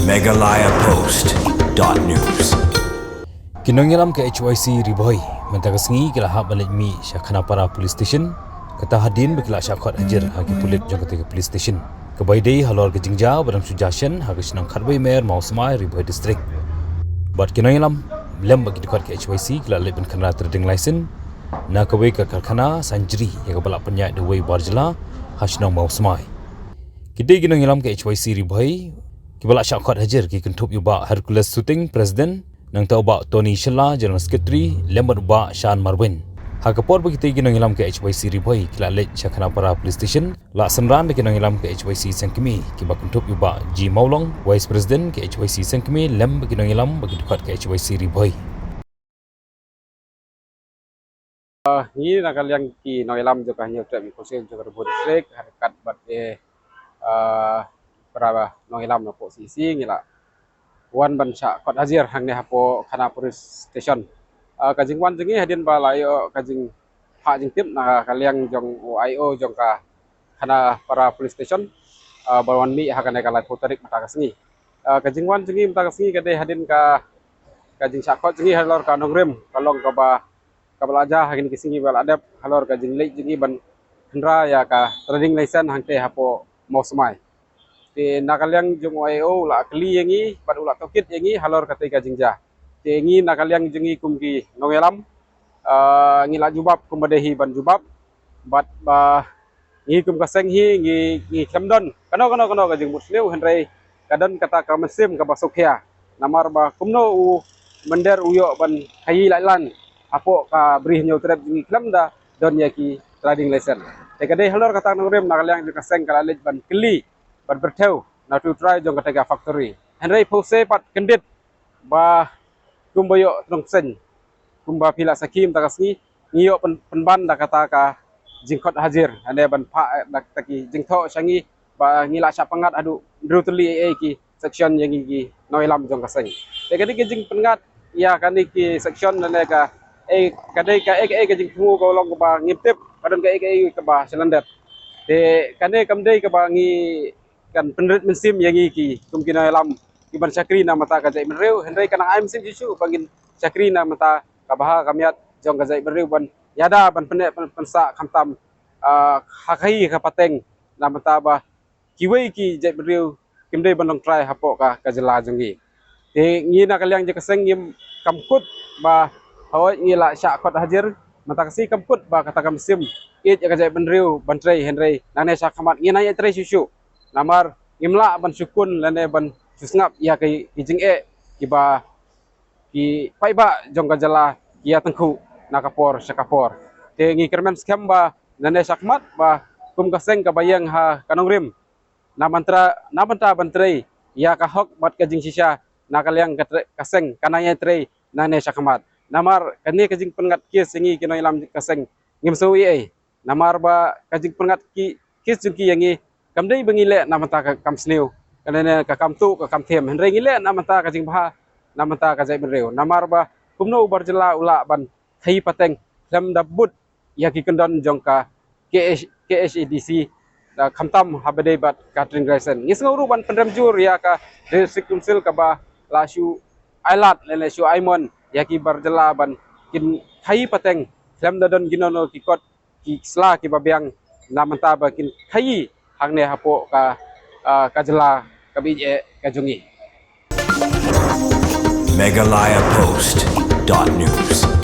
Meghalaya Post.news. Kinongilam ke HYC Riboy mentagasngi kila hab balik mi Syakhana Para Police Station kata hadin bekila Syakhot Hajar hagi pulit jong ketika Police Station kebaidai halor ke jingja badam sujasyan hagi senang kharbai mer mau semai Riboy District buat kinongilam lem bagi dekat ke HYC kila leben kena trading license na kawai ke karkhana sanjri yang balak penyat dewai barjela hasnang mau semai kidai kinongilam ke HYC Riboy kibala Syakhot Hajar ki kentup yuba Hercules Shooting President nang tau ba Tony Shella General Secretary lembat ba Shan Marwin hakapor bagi tegi nang ilam ke HYC Riboy kila let Syakhana Para Police Station la senran bagi nang ilam ke HYC Sengkemi kiba kuntup yuba G Maulong Vice President ke HYC Sengkemi lem bagi nang ilam bagi dekat ke HYC Riboy ni nak yang ki nang ilam juga hanya untuk mikonsel juga Riboy District harakat bat berapa nang ilam na posisi ngila wan ban Syakhot Hajar hang ne hapo khana police station kajing wan jengi hadin ba layo kajing ha jing tip na kaliang jong OIO jong ka khana para police station bawan mi ha kana kala tarik mata kasngi kajing wan jengi mata kasngi kade hadin ka kajing Syakhot jengi halor ka nongrem kalong ka ba kabalaja hagin kisingi bal adap halor kajing leit jengi ban hendra ya ka trading license hang te hapo mau semai ti nakaliang jong OIO la kli yangi bad ulat tokit yangi halor kate ka jingja ti yangi nakaliang jengi kumki nongelam ngila jubab kumbadehi ban jubab bad ba ngi kum kaseng hi ngi klamdon kano ka jing musleu henrei kadon kata ka mesim ka basokya namar ba kumno u mender uyo ban hayi lailan apo ka brih nyo trap ngi klamda don yaki trading license te kade halor kata nongrem nakaliang jeng kaseng kala lej ban kli ban berteu na tu try jong kata factory henrei pose pat kendit ba kumboyo trongsen kumba pila sakim takasni ngiyo penban da kata ka Syakhot Hajar ane ban pa dak taki jingtho sangi ba ngila sya pangat adu drutuli ki section yang gi noilam jong kaseng te kadi ki jing pengat ya kani ki section ane ka kadai ka ke jing thu ko long ba ngiptip kadon ka ka ba selandet te kane kamdei ka ba ngi kan penrit mensim yang iki kumkina lam iban syakri na mata ka jai menreu henrei kana aim sim jisu bangin syakri na mata kabaha kamiat jong ka jai menreu ban yada ban penek pensa khamtam hakai ka pateng na mata ba kiwei ki jai menreu kimdei ban long try hapo ka jela jongi te ngi na kaliang je kaseng ngim kamkut ba hawai ngila Syakhot Hajar mata kasi kamkut ba kata kam sim it ka jai menreu ban trai henrei nane syakhamat ngina ya trai susu namar imla ban sukun lane ban susngap ya kai kijing kiba ki paiba jong gajala ya tengku nakapor syakapor te ngi kermen skam ba lane syakmat ba kum kaseng ka bayang ha kanongrim namantra bantrai ya ka hok bat kajing sisa nakaliang kaseng kanaya trai nane syakmat namar kani kajing pengat kis ngi kinoilam kaseng ngimso namar ba kajing pengat ki kis jungki yangi kamdei bengile namata ka kamsneu kanene ka kamtu ka kamthem henrei ngile namata ka jingba namata ka jai benreu namar ba kumno barjela ula ban thai pateng lam dabut yaki kendon jongka KSEDC khamtam habade bat catering license ngisnguru ban pendam jur ya ka district council ka ba lasu ailat lele su aimon yaki barjela ban kin thai pateng lam dadon ginono kikot ki sla ki babyang namata ba kin thai hang ne hapo ka jela ka bije ka jungi Meghalaya Post.news.